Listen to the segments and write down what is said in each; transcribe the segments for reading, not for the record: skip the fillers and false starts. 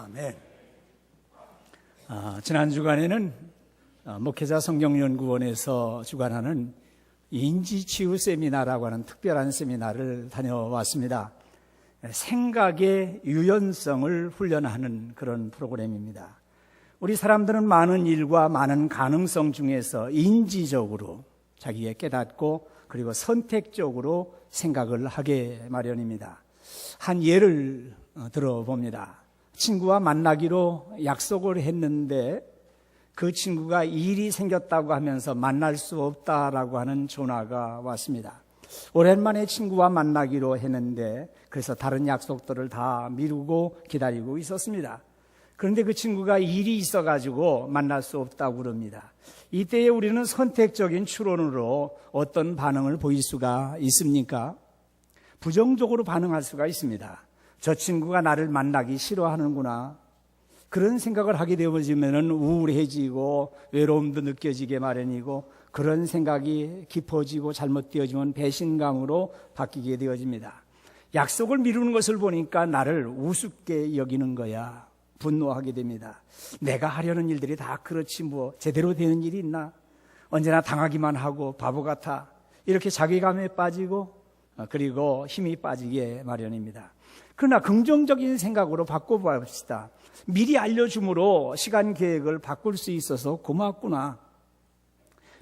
아멘. 지난 주간에는 목회자 성경연구원에서 주관하는 인지치유 세미나라고 하는 특별한 세미나를 다녀왔습니다. 생각의 유연성을 훈련하는 그런 프로그램입니다. 우리 사람들은 많은 일과 많은 가능성 중에서 인지적으로 자기가 깨닫고 그리고 선택적으로 생각을 하게 마련입니다. 한 예를 들어봅니다. 친구와 만나기로 약속을 했는데 그 친구가 일이 생겼다고 하면서 만날 수 없다라고 하는 전화가 왔습니다. 오랜만에 친구와 만나기로 했는데 그래서 다른 약속들을 다 미루고 기다리고 있었습니다. 그런데 그 친구가 일이 있어가지고 만날 수 없다고 그럽니다. 이때에 우리는 선택적인 추론으로 어떤 반응을 보일 수가 있습니까? 부정적으로 반응할 수가 있습니다. 저 친구가 나를 만나기 싫어하는구나. 그런 생각을 하게 되어지면 우울해지고 외로움도 느껴지게 마련이고 그런 생각이 깊어지고 잘못되어지면 배신감으로 바뀌게 되어집니다. 약속을 미루는 것을 보니까 나를 우습게 여기는 거야. 분노하게 됩니다. 내가 하려는 일들이 다 그렇지 뭐 제대로 되는 일이 있나? 언제나 당하기만 하고 바보 같아. 이렇게 자괴감에 빠지고 그리고 힘이 빠지게 마련입니다. 그러나 긍정적인 생각으로 바꿔봅시다. 미리 알려줌으로 시간 계획을 바꿀 수 있어서 고맙구나.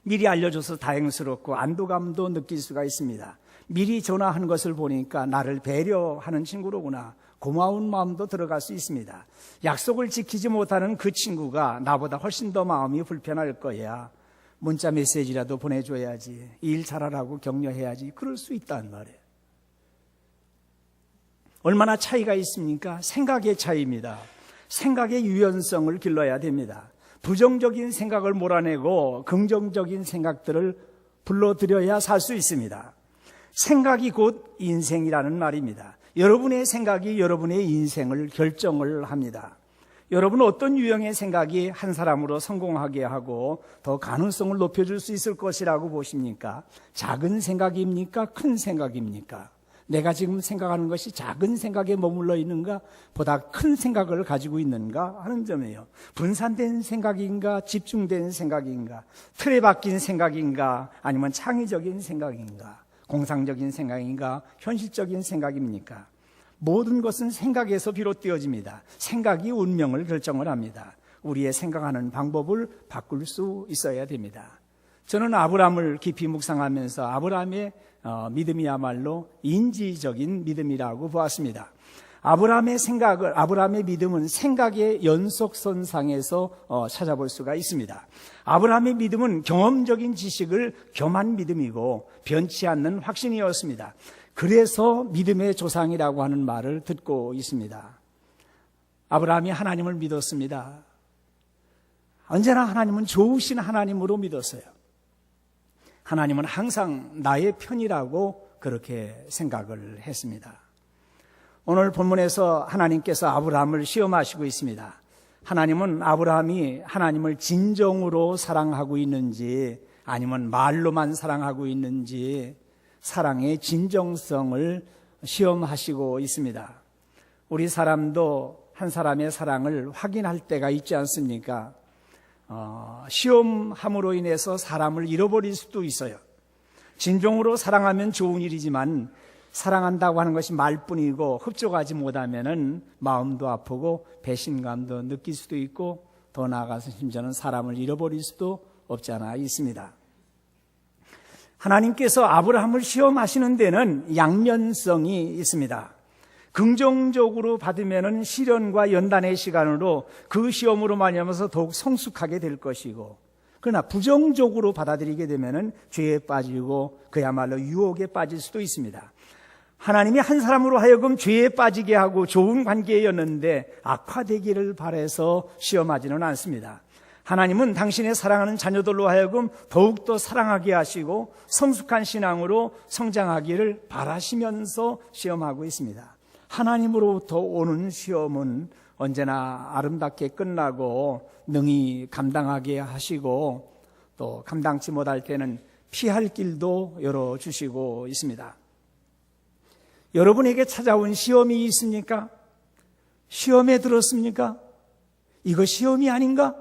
미리 알려줘서 다행스럽고 안도감도 느낄 수가 있습니다. 미리 전화한 것을 보니까 나를 배려하는 친구로구나. 고마운 마음도 들어갈 수 있습니다. 약속을 지키지 못하는 그 친구가 나보다 훨씬 더 마음이 불편할 거야. 문자 메시지라도 보내줘야지. 일 잘하라고 격려해야지. 그럴 수 있단 말이에요. 얼마나 차이가 있습니까? 생각의 차이입니다. 생각의 유연성을 길러야 됩니다. 부정적인 생각을 몰아내고 긍정적인 생각들을 불러들여야 살 수 있습니다. 생각이 곧 인생이라는 말입니다. 여러분의 생각이 여러분의 인생을 결정을 합니다. 여러분은 어떤 유형의 생각이 한 사람으로 성공하게 하고 더 가능성을 높여줄 수 있을 것이라고 보십니까? 작은 생각입니까? 큰 생각입니까? 내가 지금 생각하는 것이 작은 생각에 머물러 있는가? 보다 큰 생각을 가지고 있는가? 하는 점이에요. 분산된 생각인가? 집중된 생각인가? 틀에 박힌 생각인가? 아니면 창의적인 생각인가? 공상적인 생각인가? 현실적인 생각입니까? 모든 것은 생각에서 비롯되어집니다. 생각이 운명을 결정을 합니다. 우리의 생각하는 방법을 바꿀 수 있어야 됩니다. 저는 아브라함을 깊이 묵상하면서 아브라함의 믿음이야말로 인지적인 믿음이라고 보았습니다. 아브라함의 믿음은 생각의 연속선상에서 찾아볼 수가 있습니다. 아브라함의 믿음은 경험적인 지식을 겸한 믿음이고 변치 않는 확신이었습니다. 그래서 믿음의 조상이라고 하는 말을 듣고 있습니다. 아브라함이 하나님을 믿었습니다. 언제나 하나님은 좋으신 하나님으로 믿었어요. 하나님은 항상 나의 편이라고 그렇게 생각을 했습니다. 오늘 본문에서 하나님께서 아브라함을 시험하시고 있습니다. 하나님은 아브라함이 하나님을 진정으로 사랑하고 있는지 아니면 말로만 사랑하고 있는지 사랑의 진정성을 시험하시고 있습니다. 우리 사람도 한 사람의 사랑을 확인할 때가 있지 않습니까? 시험함으로 인해서 사람을 잃어버릴 수도 있어요. 진정으로 사랑하면 좋은 일이지만 사랑한다고 하는 것이 말뿐이고 흡족하지 못하면은 마음도 아프고 배신감도 느낄 수도 있고 더 나아가서 심지어는 사람을 잃어버릴 수도 없지 않아 있습니다. 하나님께서 아브라함을 시험하시는 데는 양면성이 있습니다. 긍정적으로 받으면은 시련과 연단의 시간으로 그 시험으로 말미암아서 더욱 성숙하게 될 것이고, 그러나 부정적으로 받아들이게 되면은 죄에 빠지고 그야말로 유혹에 빠질 수도 있습니다. 하나님이 한 사람으로 하여금 죄에 빠지게 하고 좋은 관계였는데 악화되기를 바라서 시험하지는 않습니다. 하나님은 당신의 사랑하는 자녀들로 하여금 더욱더 사랑하게 하시고 성숙한 신앙으로 성장하기를 바라시면서 시험하고 있습니다. 하나님으로부터 오는 시험은 언제나 아름답게 끝나고 능히 감당하게 하시고 또 감당치 못할 때는 피할 길도 열어주시고 있습니다. 여러분에게 찾아온 시험이 있습니까? 시험에 들었습니까? 이거 시험이 아닌가?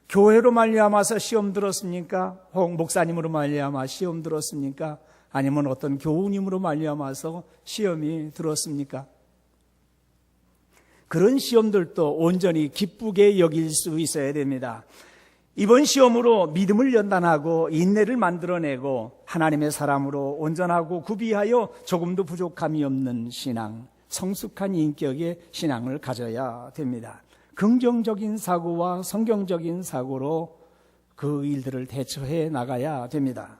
교회로 말미암아서 시험 들었습니까? 혹 목사님으로 말미암아 시험 들었습니까? 아니면 어떤 교우님으로 말미암아서 시험이 들었습니까? 그런 시험들도 온전히 기쁘게 여길 수 있어야 됩니다. 이번 시험으로 믿음을 연단하고 인내를 만들어내고 하나님의 사람으로 온전하고 구비하여 조금도 부족함이 없는 신앙, 성숙한 인격의 신앙을 가져야 됩니다. 긍정적인 사고와 성경적인 사고로 그 일들을 대처해 나가야 됩니다.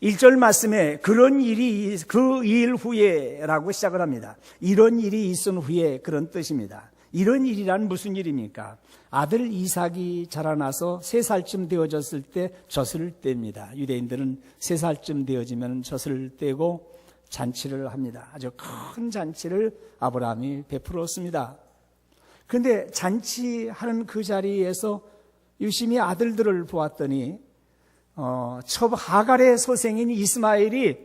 1절 말씀에 그런 일이 그 일 후에라고 시작을 합니다. 이런 일이 있은 후에 그런 뜻입니다. 이런 일이란 무슨 일입니까? 아들 이삭이 자라나서 3살쯤 되어졌을 때 젖을 뗍니다. 유대인들은 3살쯤 되어지면 젖을 떼고 잔치를 합니다. 아주 큰 잔치를 아브라함이 베풀었습니다. 그런데 잔치하는 그 자리에서 유심히 아들들을 보았더니 첩 하갈의 소생인 이스마엘이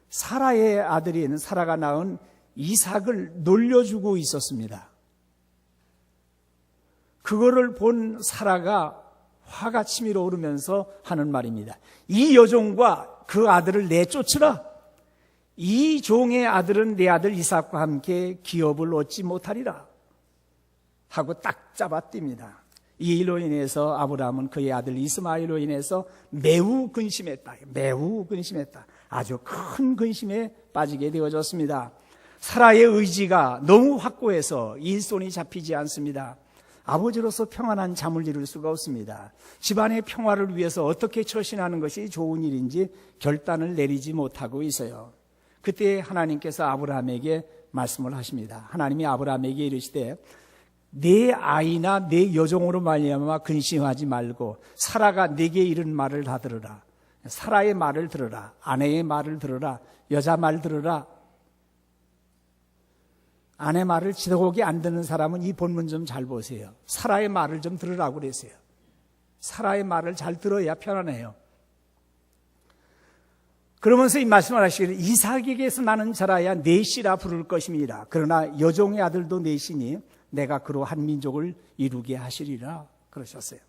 사라의 아들인 사라가 낳은 이삭을 놀려주고 있었습니다. 그거를 본 사라가 화가 치밀어 오르면서 하는 말입니다. 이 여종과 그 아들을 내쫓으라. 이 종의 아들은 내 아들 이삭과 함께 기업을 얻지 못하리라 하고 딱 잡아띱니다. 이 일로 인해서 아브라함은 그의 아들 이스마엘로 인해서 매우 근심했다. 매우 근심했다. 아주 큰 근심에 빠지게 되어졌습니다. 사라의 의지가 너무 확고해서 일손이 잡히지 않습니다. 아버지로서 평안한 잠을 이룰 수가 없습니다. 집안의 평화를 위해서 어떻게 처신하는 것이 좋은 일인지 결단을 내리지 못하고 있어요. 그때 하나님께서 아브라함에게 말씀을 하십니다. 하나님이 아브라함에게 이르시되 내 아이나 내 여종으로 말미암아 근심하지 말고 사라가 네게 이른 말을 다 들으라. 사라의 말을 들으라. 아내의 말을 들으라. 여자 말 들으라. 아내 말을 지도곡이 안 듣는 사람은 이 본문 좀 잘 보세요. 사라의 말을 좀 들으라고 그랬어요. 사라의 말을 잘 들어야 편안해요. 그러면서 이 말씀을 하시기를 이삭에게서 나는 자라야 내 씨라 부를 것임이라. 그러나 여종의 아들도 내 씨니 내가 그로 한 민족을 이루게 하시리라 그러셨어요.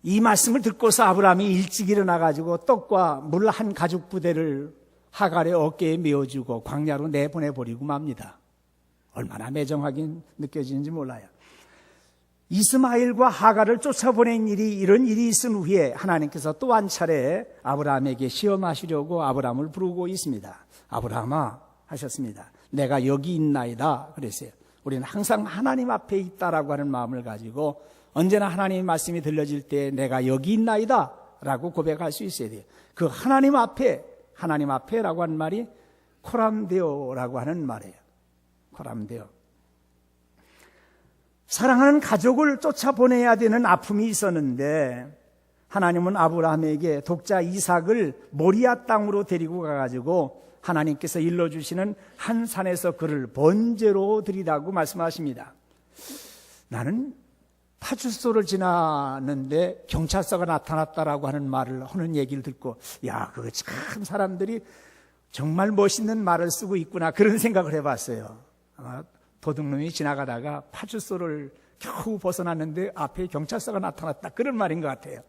이 말씀을 듣고서 아브라함이 일찍 일어나가지고 떡과 물 한 가죽 부대를 하갈의 어깨에 메어주고 광야로 내보내버리고 맙니다. 얼마나 매정하게 느껴지는지 몰라요. 이스마엘과 하갈을 쫓아보낸 일이 이런 일이 있은 후에 하나님께서 또 한 차례 아브라함에게 시험하시려고 아브라함을 부르고 있습니다. 아브라함아 하셨습니다. 내가 여기 있나이다 그랬어요. 우리는 항상 하나님 앞에 있다라고 하는 마음을 가지고 언제나 하나님의 말씀이 들려질 때 내가 여기 있나이다 라고 고백할 수 있어야 돼요. 그 하나님 앞에라고 하는 말이 코람데오라고 하는 말이에요. 코람데오. 사랑하는 가족을 쫓아보내야 되는 아픔이 있었는데 하나님은 아브라함에게 독자 이삭을 모리아 땅으로 데리고 가가지고 하나님께서 일러주시는 한 산에서 그를 번제로 드리라고 말씀하십니다. 나는 파주소를 지나는데 경찰서가 나타났다라고 하는 말을 하는 얘기를 듣고 야, 그거 참 사람들이 정말 멋있는 말을 쓰고 있구나 그런 생각을 해봤어요. 아마 도둑놈이 지나가다가 파주소를 겨우 벗어났는데 앞에 경찰서가 나타났다 그런 말인 것 같아요.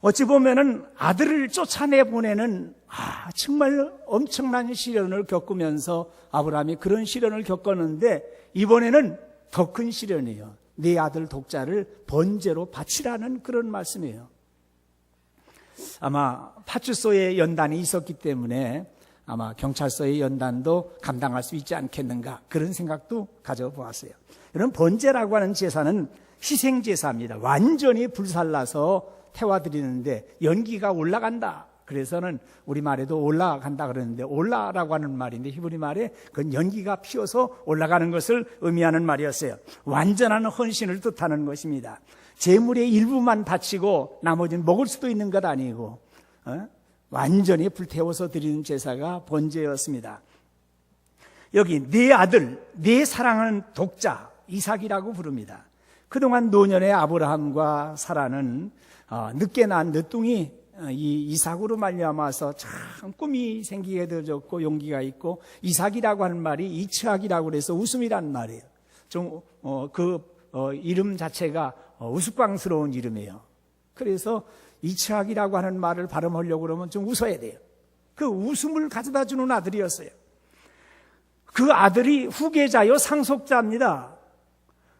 어찌 보면은 아들을 쫓아내보내는 정말 엄청난 시련을 겪으면서 아브라함이 그런 시련을 겪었는데 이번에는 더 큰 시련이에요. 네 아들 독자를 번제로 바치라는 그런 말씀이에요. 아마 파출소의 연단이 있었기 때문에 아마 경찰서의 연단도 감당할 수 있지 않겠는가 그런 생각도 가져보았어요. 이런 번제라고 하는 제사는 희생제사입니다. 완전히 불살라서 태워드리는데 연기가 올라간다. 그래서는 우리말에도 올라간다 그러는데 올라라고 하는 말인데 히브리 말에 그건 연기가 피어서 올라가는 것을 의미하는 말이었어요. 완전한 헌신을 뜻하는 것입니다. 제물의 일부만 바치고 나머지는 먹을 수도 있는 것 아니고 완전히 불태워서 드리는 제사가 번제였습니다. 여기 네 아들, 네 사랑하는 독자 이삭이라고 부릅니다. 그동안 노년의 아브라함과 사라는 늦게 낳은 늦둥이 이 이삭으로 말미암아서 참 꿈이 생기게 되어졌고 용기가 있고, 이삭이라고 하는 말이 이츠학이라고 그래서 웃음이란 말이에요. 이름 자체가 우스꽝스러운 이름이에요. 그래서 이츠학이라고 하는 말을 발음하려고 그러면 좀 웃어야 돼요. 그 웃음을 가져다 주는 아들이었어요. 그 아들이 후계자요 상속자입니다.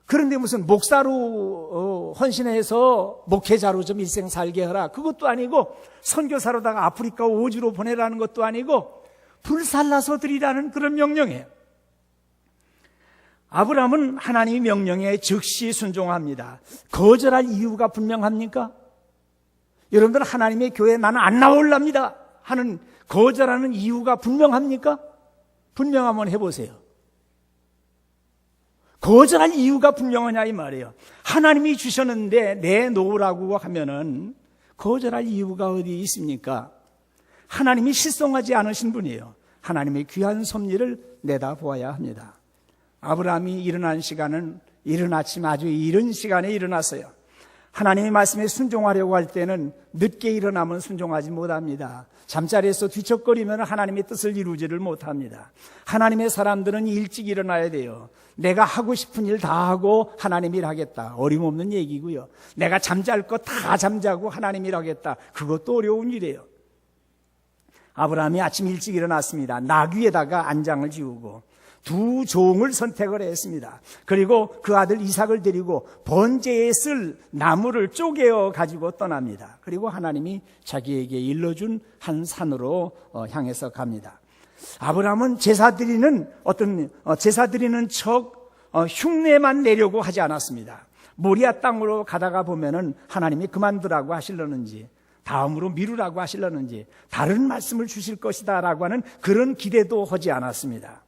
그런데 무슨 목사로 헌신해서 목회자로 좀 일생 살게 하라, 그것도 아니고 선교사로다가 아프리카 오주로 보내라는 것도 아니고 불살라서 드리라는 그런 명령이에요. 아브라함은 하나님의 명령에 즉시 순종합니다. 거절할 이유가 분명합니까? 여러분들 하나님의 교회에 나는 안 나올랍니다 하는 거절하는 이유가 분명합니까? 분명하면 해보세요. 거절할 이유가 분명하냐 이 말이에요. 하나님이 주셨는데 내놓으라고 하면은 거절할 이유가 어디 있습니까? 하나님이 실성하지 않으신 분이에요. 하나님의 귀한 섭리를 내다보아야 합니다. 아브라함이 일어난 시간은 이른 아침 아주 이른 시간에 일어났어요. 하나님의 말씀에 순종하려고 할 때는 늦게 일어나면 순종하지 못합니다. 잠자리에서 뒤척거리면 하나님의 뜻을 이루지를 못합니다. 하나님의 사람들은 일찍 일어나야 돼요. 내가 하고 싶은 일 다 하고 하나님 일 하겠다, 어림없는 얘기고요. 내가 잠잘 거 다 잠자고 하나님 일 하겠다, 그것도 어려운 일이에요. 아브라함이 아침 일찍 일어났습니다. 나귀에다가 안장을 지우고 두 종을 선택을 했습니다. 그리고 그 아들 이삭을 데리고 번제에 쓸 나무를 쪼개어 가지고 떠납니다. 그리고 하나님이 자기에게 일러준 한 산으로 향해서 갑니다. 아브라함은 제사 드리는 척 흉내만 내려고 하지 않았습니다. 모리아 땅으로 가다가 보면은 하나님이 그만두라고 하시려는지, 다음으로 미루라고 하시려는지, 다른 말씀을 주실 것이다 라고 하는 그런 기대도 하지 않았습니다.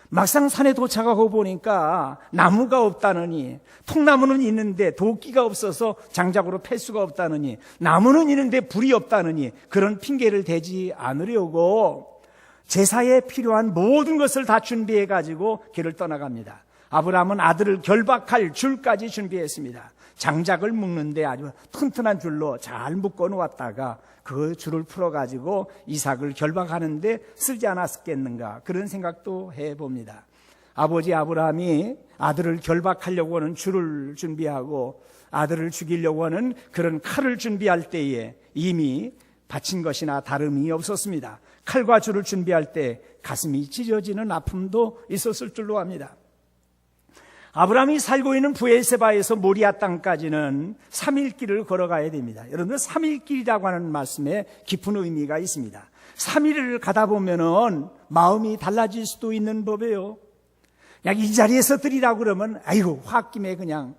막상 산에 도착하고 보니까 나무가 없다느니, 통나무는 있는데 도끼가 없어서 장작으로 팰 수가 없다느니, 나무는 있는데 불이 없다느니, 그런 핑계를 대지 않으려고 제사에 필요한 모든 것을 다 준비해 가지고 길을 떠나갑니다. 아브라함은 아들을 결박할 줄까지 준비했습니다. 장작을 묶는데 아주 튼튼한 줄로 잘 묶어 놓았다가 그 줄을 풀어가지고 이삭을 결박하는데 쓰지 않았겠는가, 그런 생각도 해봅니다. 아버지 아브라함이 아들을 결박하려고 하는 줄을 준비하고 아들을 죽이려고 하는 그런 칼을 준비할 때에 이미 바친 것이나 다름이 없었습니다. 칼과 줄을 준비할 때 가슴이 찢어지는 아픔도 있었을 줄로 압니다. 아브라함이 살고 있는 브엘세바에서 모리아 땅까지는 3일 길을 걸어가야 됩니다. 여러분들 3일 길이라고 하는 말씀에 깊은 의미가 있습니다. 3일을 가다 보면은 마음이 달라질 수도 있는 법이에요. 그냥 이 자리에서 드리라고 그러면 아이고 홧김에 그냥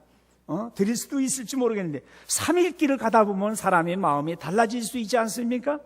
드릴 수도 있을지 모르겠는데, 3일 길을 가다 보면 사람의 마음이 달라질 수 있지 않습니까?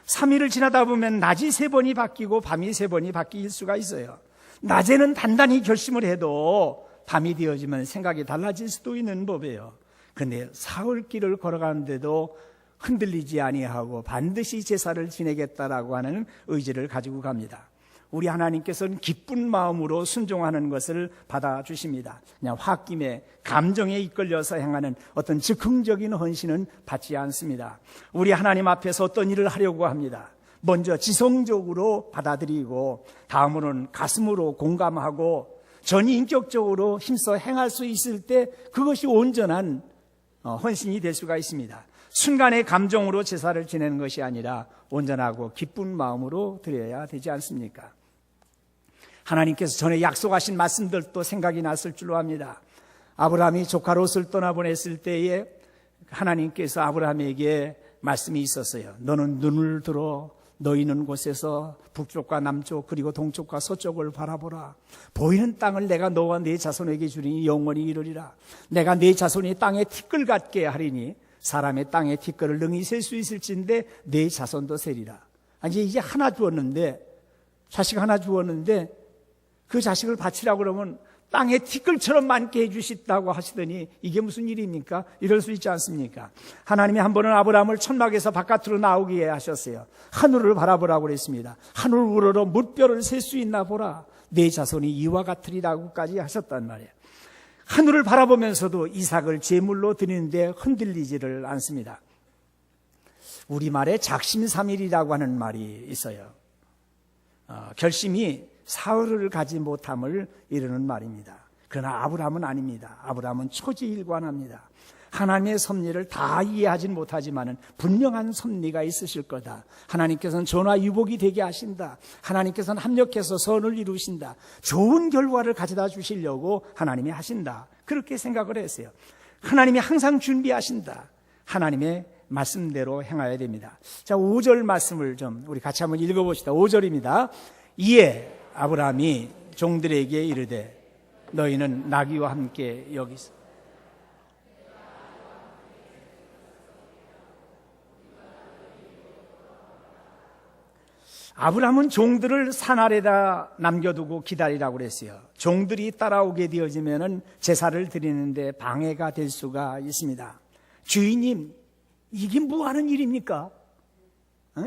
3일을 지나다 보면 낮이 3번이 바뀌고 밤이 3번이 바뀔 수가 있어요. 낮에는 단단히 결심을 해도 밤이 되어지면 생각이 달라질 수도 있는 법이에요. 그런데 사흘 길을 걸어가는데도 흔들리지 아니하고 반드시 제사를 지내겠다라고 하는 의지를 가지고 갑니다. 우리 하나님께서는 기쁜 마음으로 순종하는 것을 받아주십니다. 그냥 홧김에 감정에 이끌려서 행하는 어떤 즉흥적인 헌신은 받지 않습니다. 우리 하나님 앞에서 어떤 일을 하려고 합니다. 먼저 지성적으로 받아들이고 다음으로는 가슴으로 공감하고 전인격적으로 힘써 행할 수 있을 때 그것이 온전한 헌신이 될 수가 있습니다. 순간의 감정으로 제사를 지내는 것이 아니라 온전하고 기쁜 마음으로 드려야 되지 않습니까? 하나님께서 전에 약속하신 말씀들도 생각이 났을 줄로 압니다. 아브라함이 조카 롯을 떠나보냈을 때에 하나님께서 아브라함에게 말씀이 있었어요. 너는 눈을 들어 너 있는 곳에서 북쪽과 남쪽 그리고 동쪽과 서쪽을 바라보라. 보이는 땅을 내가 너와 네 자손에게 주리니 영원히 이르리라. 내가 네 자손이 땅에 티끌 같게 하리니 사람의 땅에 티끌을 능히 셀 수 있을진데 네 자손도 세리라. 아니 이제 하나 주었는데, 자식 하나 주었는데 그 자식을 바치라고 그러면 땅에 티끌처럼 많게 해주시다고 하시더니 이게 무슨 일입니까? 이럴 수 있지 않습니까? 하나님이 한 번은 아브라함을 천막에서 바깥으로 나오게 하셨어요. 하늘을 바라보라고 그랬습니다. 하늘 우러러 물결을 셀 수 있나 보라. 내 자손이 이와 같으리라고까지 하셨단 말이에요. 하늘을 바라보면서도 이삭을 제물로 드리는데 흔들리지를 않습니다. 우리말에 작심삼일이라고 하는 말이 있어요. 결심이 사흘을 가지 못함을 이르는 말입니다. 그러나 아브라함은 아닙니다. 아브라함은 초지일관합니다. 하나님의 섭리를 다 이해하진 못하지만 분명한 섭리가 있으실 거다. 하나님께서는 전화위복이 되게 하신다. 하나님께서는 합력해서 선을 이루신다. 좋은 결과를 가져다 주시려고 하나님이 하신다. 그렇게 생각을 했어요. 하나님이 항상 준비하신다. 하나님의 말씀대로 행해야 됩니다. 자, 5절 말씀을 좀 우리 같이 한번 읽어봅시다. 5절입니다. 이에 아브라함이 종들에게 이르되 너희는 나귀와 함께 여기 있어. 아브라함은 종들을 산 아래다 남겨두고 기다리라고 그랬어요. 종들이 따라오게 되어지면 제사를 드리는데 방해가 될 수가 있습니다. 주인님, 이게 뭐 하는 일입니까?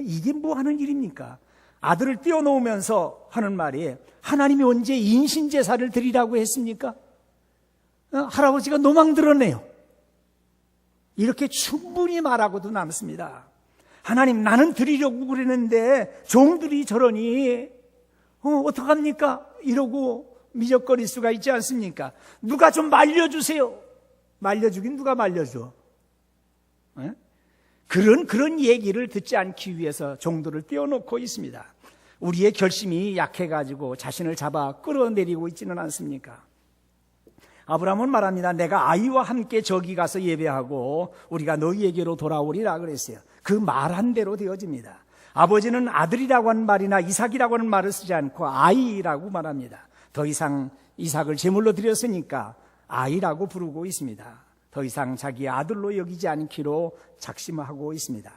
이게 뭐 하는 일입니까? 아들을 떼어놓으면서 하는 말이 하나님이 언제 인신제사를 드리라고 했습니까? 할아버지가 노망 들었네요. 이렇게 충분히 말하고도 남습니다. 하나님, 나는 드리려고 그랬는데 종들이 저러니 어떡합니까? 이러고 미적거릴 수가 있지 않습니까? 누가 좀 말려주세요. 말려주긴 누가 말려줘? 그런 얘기를 듣지 않기 위해서 종들을 떼어놓고 있습니다. 우리의 결심이 약해가지고 자신을 잡아 끌어내리고 있지는 않습니까? 아브라함은 말합니다. 내가 아이와 함께 저기 가서 예배하고 우리가 너희에게로 돌아오리라 그랬어요. 그 말한 대로 되어집니다. 아버지는 아들이라고 하는 말이나 이삭이라고 하는 말을 쓰지 않고 아이라고 말합니다. 더 이상 이삭을 제물로 드렸으니까 아이라고 부르고 있습니다. 더 이상 자기의 아들로 여기지 않기로 작심하고 있습니다.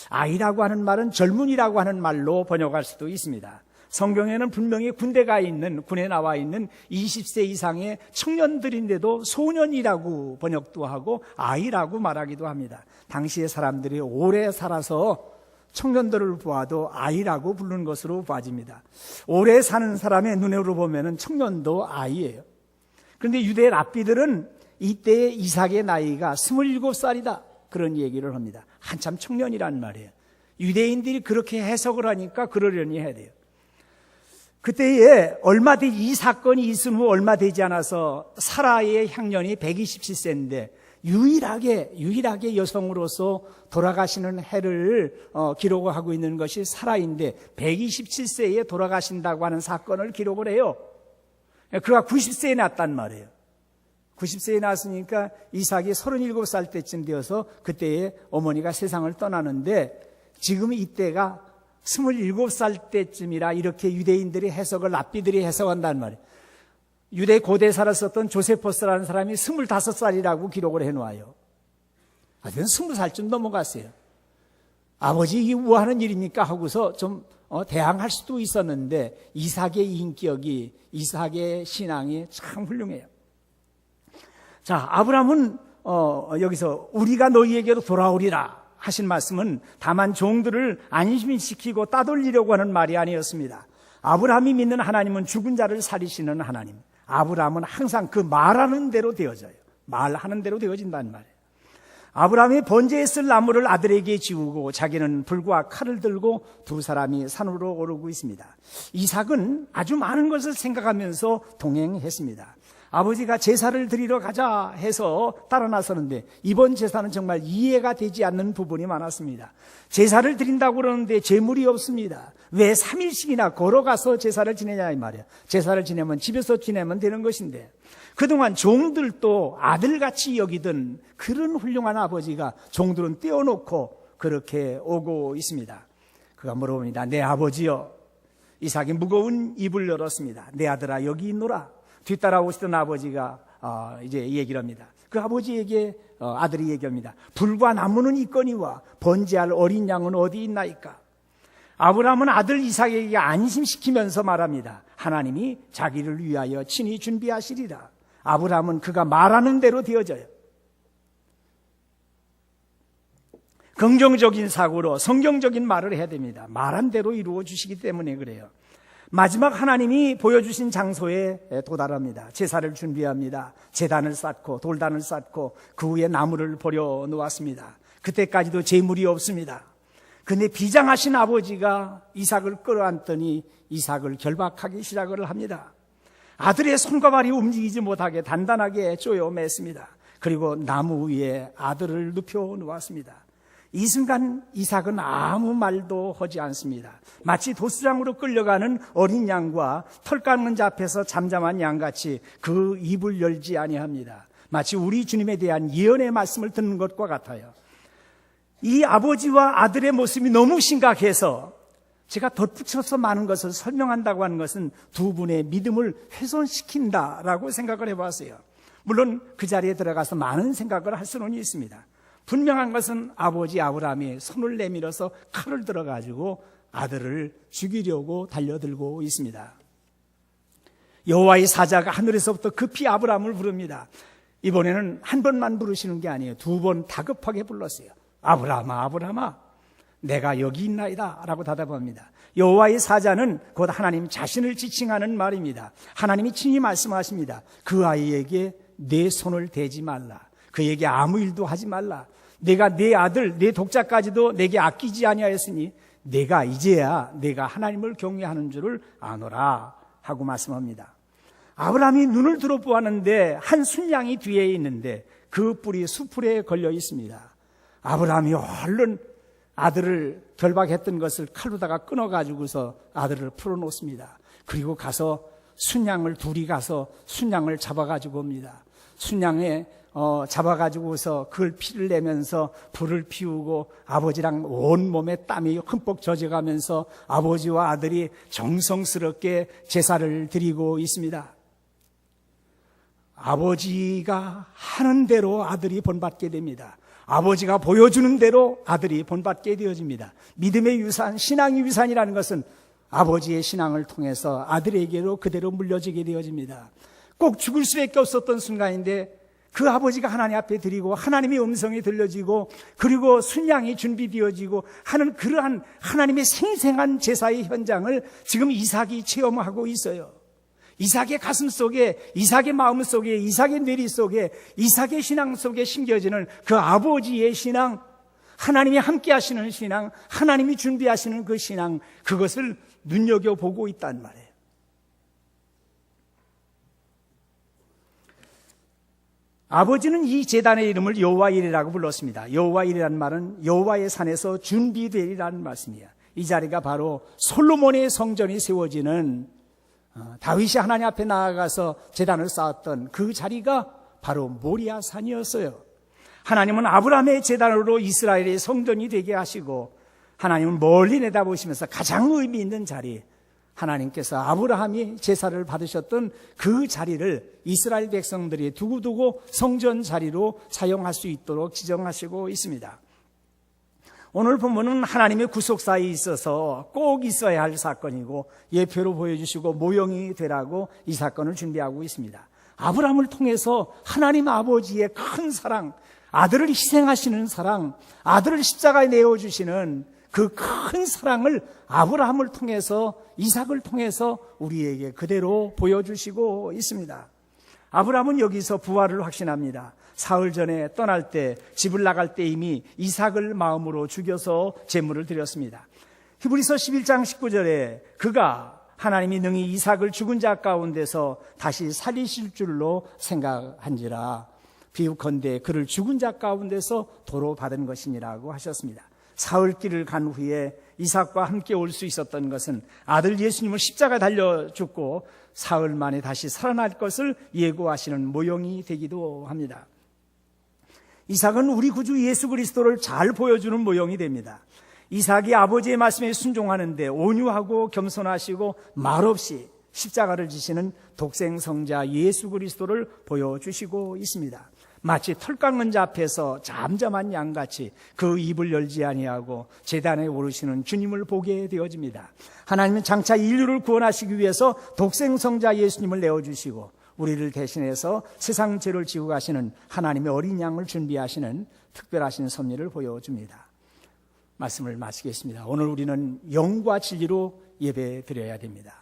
아이라고 하는 말은 젊은이라고 하는 말로 번역할 수도 있습니다. 성경에는 분명히 군에 나와 있는 20세 이상의 청년들인데도 소년이라고 번역도 하고 아이라고 말하기도 합니다. 당시의 사람들이 오래 살아서 청년들을 보아도 아이라고 부르는 것으로 봐집니다. 오래 사는 사람의 눈으로 보면 청년도 아이예요. 그런데 유대 랍비들은 이때의 이삭의 나이가 27살이다. 그런 얘기를 합니다. 한참 청년이란 말이에요. 유대인들이 그렇게 해석을 하니까 그러려니 해야 돼요. 그때에 이 사건이 있은 후 얼마 되지 않아서 사라의 향년이 127세인데 유일하게 여성으로서 돌아가시는 해를 기록하고 있는 것이 사라인데 127세에 돌아가신다고 하는 사건을 기록을 해요. 그가 90세에 났단 말이에요. 90세에 났으니까 이삭이 37살 때쯤 되어서 그때에 어머니가 세상을 떠나는데 지금 이때가 27살 때쯤이라 이렇게 유대인들이 해석을 랍비들이 해석한단 말이에요. 유대 고대 살았었던 조세포스라는 사람이 25살이라고 기록을 해놓아요. 하여튼 20살쯤 넘어갔어요. 아버지 이게 뭐 하는 일입니까? 하고서 좀 대항할 수도 있었는데 이삭의 인격이 이삭의 신앙이 참 훌륭해요. 자, 아브라함은 여기서 우리가 너희에게로 돌아오리라 하신 말씀은 다만 종들을 안심시키고 따돌리려고 하는 말이 아니었습니다. 아브라함이 믿는 하나님은 죽은 자를 살리시는 하나님. 아브라함은 항상 그 말하는 대로 되어져요. 말하는 대로 되어진다는 말이에요. 아브라함이 번제에 쓸 나무를 아들에게 지우고 자기는 불과 칼을 들고 두 사람이 산으로 오르고 있습니다. 이삭은 아주 많은 것을 생각하면서 동행했습니다. 아버지가 제사를 드리러 가자 해서 따라 나서는데 이번 제사는 정말 이해가 되지 않는 부분이 많았습니다. 제사를 드린다고 그러는데 제물이 없습니다. 왜 3일씩이나 걸어가서 제사를 지내냐 이 말이에요. 제사를 지내면 집에서 지내면 되는 것인데 그동안 종들도 아들같이 여기던 그런 훌륭한 아버지가 종들은 떼어놓고 그렇게 오고 있습니다. 그가 물어봅니다. 내 아버지여. 이삭이 무거운 입을 열었습니다. 내 아들아 여기 있노라. 뒤따라오시던 아버지가 이제 얘기를 합니다. 그 아버지에게 아들이 얘기합니다. 불과 나무는 있거니와 번제할 어린 양은 어디 있나이까? 아브라함은 아들 이삭에게 안심시키면서 말합니다. 하나님이 자기를 위하여 친히 준비하시리라. 아브라함은 그가 말하는 대로 되어져요. 긍정적인 사고로 성경적인 말을 해야 됩니다. 말한 대로 이루어 주시기 때문에 그래요. 마지막 하나님이 보여주신 장소에 도달합니다. 제사를 준비합니다. 제단을 쌓고 돌단을 쌓고 그 위에 나무를 버려 놓았습니다. 그때까지도 제물이 없습니다. 근데 비장하신 아버지가 이삭을 끌어안더니 이삭을 결박하기 시작을 합니다. 아들의 손과 발이 움직이지 못하게 단단하게 쪼여 맸습니다. 그리고 나무 위에 아들을 눕혀 놓았습니다. 이 순간 이삭은 아무 말도 하지 않습니다. 마치 도수장으로 끌려가는 어린 양과 털 깎는 자 앞에서 잠잠한 양같이 그 입을 열지 아니합니다. 마치 우리 주님에 대한 예언의 말씀을 듣는 것과 같아요. 이 아버지와 아들의 모습이 너무 심각해서 제가 덧붙여서 많은 것을 설명한다고 하는 것은 두 분의 믿음을 훼손시킨다라고 생각을 해봤어요. 물론 그 자리에 들어가서 많은 생각을 할 수는 있습니다. 분명한 것은 아버지 아브라함이 손을 내밀어서 칼을 들어가지고 아들을 죽이려고 달려들고 있습니다. 여호와의 사자가 하늘에서부터 급히 아브라함을 부릅니다. 이번에는 한 번만 부르시는 게 아니에요. 두 번 다급하게 불렀어요. 아브라함아, 아브라함아, 내가 여기 있나이다 라고 대답합니다. 여호와의 사자는 곧 하나님 자신을 지칭하는 말입니다. 하나님이 친히 말씀하십니다. 그 아이에게 내 손을 대지 말라. 그에게 아무 일도 하지 말라. 내가 내 아들, 내 독자까지도 내게 아끼지 아니하였으니 내가 이제야 내가 하나님을 경외하는 줄을 아노라 하고 말씀합니다. 아브라함이 눈을 들어 보았는데 한 순양이 뒤에 있는데 그 뿔이 수풀에 걸려 있습니다. 아브라함이 얼른 아들을 결박했던 것을 칼로다가 끊어가지고서 아들을 풀어놓습니다. 그리고 가서 순양을 둘이 가서 순양을 잡아가지고 옵니다. 순양에 잡아가지고서 그걸 피를 내면서 불을 피우고 아버지랑 온몸에 땀이 흠뻑 젖어가면서 아버지와 아들이 정성스럽게 제사를 드리고 있습니다. 아버지가 하는 대로 아들이 본받게 됩니다. 아버지가 보여주는 대로 아들이 본받게 되어집니다. 믿음의 유산, 신앙의 유산이라는 것은 아버지의 신앙을 통해서 아들에게로 그대로 물려지게 되어집니다. 꼭 죽을 수밖에 없었던 순간인데 그 아버지가 하나님 앞에 드리고 하나님의 음성이 들려지고 그리고 순양이 준비되어지고 하는 그러한 하나님의 생생한 제사의 현장을 지금 이삭이 체험하고 있어요. 이삭의 가슴 속에, 이삭의 마음 속에, 이삭의 뇌리 속에, 이삭의 신앙 속에 심겨지는 그 아버지의 신앙, 하나님이 함께 하시는 신앙, 하나님이 준비하시는 그 신앙, 그것을 눈여겨보고 있단 말이에요. 아버지는 이 제단의 이름을 여호와일이라고 불렀습니다. 여호와일이라는 말은 여호와의 산에서 준비되리라는 말씀이에요. 이 자리가 바로 솔로몬의 성전이 세워지는 다윗이 하나님 앞에 나아가서 제단을 쌓았던 그 자리가 바로 모리아 산이었어요. 하나님은 아브라함의 제단으로 이스라엘의 성전이 되게 하시고 하나님은 멀리 내다보시면서 가장 의미 있는 자리, 하나님께서 아브라함이 제사를 받으셨던 그 자리를 이스라엘 백성들이 두고두고 성전 자리로 사용할 수 있도록 지정하시고 있습니다. 오늘 본문은 하나님의 구속사에 있어서 꼭 있어야 할 사건이고 예표로 보여주시고 모형이 되라고 이 사건을 준비하고 있습니다. 아브라함을 통해서 하나님 아버지의 큰 사랑, 아들을 희생하시는 사랑, 아들을 십자가에 내어주시는 그 큰 사랑을 아브라함을 통해서, 이삭을 통해서 우리에게 그대로 보여주시고 있습니다. 아브라함은 여기서 부활을 확신합니다. 사흘 전에 떠날 때, 집을 나갈 때 이미 이삭을 마음으로 죽여서 제물을 드렸습니다. 히브리서 11장 19절에 그가 하나님이 능히 이삭을 죽은 자 가운데서 다시 살리실 줄로 생각한지라 비유컨대 그를 죽은 자 가운데서 도로 받은 것이니라고 하셨습니다. 사흘 길을 간 후에 이삭과 함께 올 수 있었던 것은 아들 예수님을 십자가 달려 죽고 사흘 만에 다시 살아날 것을 예고하시는 모형이 되기도 합니다. 이삭은 우리 구주 예수 그리스도를 잘 보여주는 모형이 됩니다. 이삭이 아버지의 말씀에 순종하는데 온유하고 겸손하시고 말없이 십자가를 지시는 독생성자 예수 그리스도를 보여주시고 있습니다. 마치 털 깎는 자 앞에서 잠잠한 양같이 그 입을 열지 아니하고 제단에 오르시는 주님을 보게 되어집니다. 하나님은 장차 인류를 구원하시기 위해서 독생성자 예수님을 내어주시고 우리를 대신해서 세상 죄를 지고 가시는 하나님의 어린 양을 준비하시는 특별하신 섭리를 보여줍니다. 말씀을 마치겠습니다. 오늘 우리는 영과 진리로 예배 드려야 됩니다.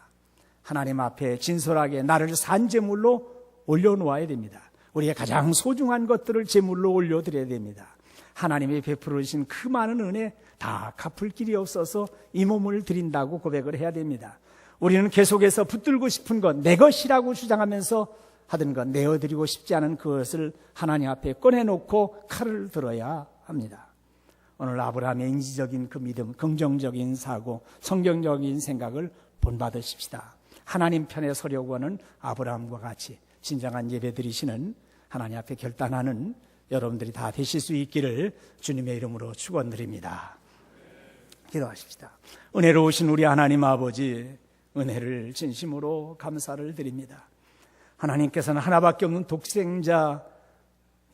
하나님 앞에 진솔하게 나를 산제물로 올려놓아야 됩니다. 우리의 가장 소중한 것들을 제물로 올려드려야 됩니다. 하나님이 베풀어 주신 그 많은 은혜 다 갚을 길이 없어서 이 몸을 드린다고 고백을 해야 됩니다. 우리는 계속해서 붙들고 싶은 것, 내 것이라고 주장하면서 하던 것, 내어드리고 싶지 않은 그것을 하나님 앞에 꺼내놓고 칼을 들어야 합니다. 오늘 아브라함의 인지적인 그 믿음, 긍정적인 사고, 성경적인 생각을 본받으십시다. 하나님 편에 서려고 하는 아브라함과 같이 진정한 예배 드리시는 하나님 앞에 결단하는 여러분들이 다 되실 수 있기를 주님의 이름으로 축원드립니다. 기도하십시다. 은혜로우신 우리 하나님 아버지, 은혜를 진심으로 감사를 드립니다. 하나님께서는 하나밖에 없는 독생자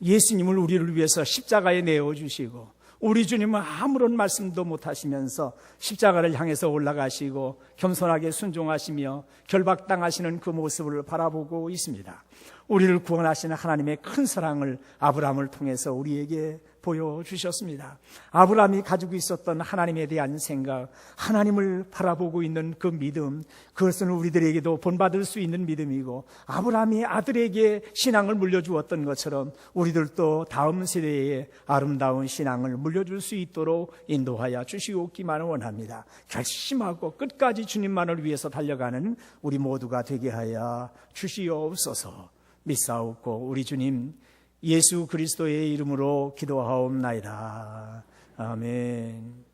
예수님을 우리를 위해서 십자가에 내어주시고, 우리 주님은 아무런 말씀도 못하시면서 십자가를 향해서 올라가시고 겸손하게 순종하시며 결박당하시는 그 모습을 바라보고 있습니다. 우리를 구원하시는 하나님의 큰 사랑을 아브라함을 통해서 우리에게 보여주셨습니다. 아브라함이 가지고 있었던 하나님에 대한 생각, 하나님을 바라보고 있는 그 믿음, 그것은 우리들에게도 본받을 수 있는 믿음이고, 아브라함이 아들에게 신앙을 물려주었던 것처럼 우리들도 다음 세대에 아름다운 신앙을 물려줄 수 있도록 인도하여 주시옵기만 원합니다. 결심하고 끝까지 주님만을 위해서 달려가는 우리 모두가 되게 하여 주시옵소서. 믿사옵고 우리 주님 예수 그리스도의 이름으로 기도하옵나이다. 아멘.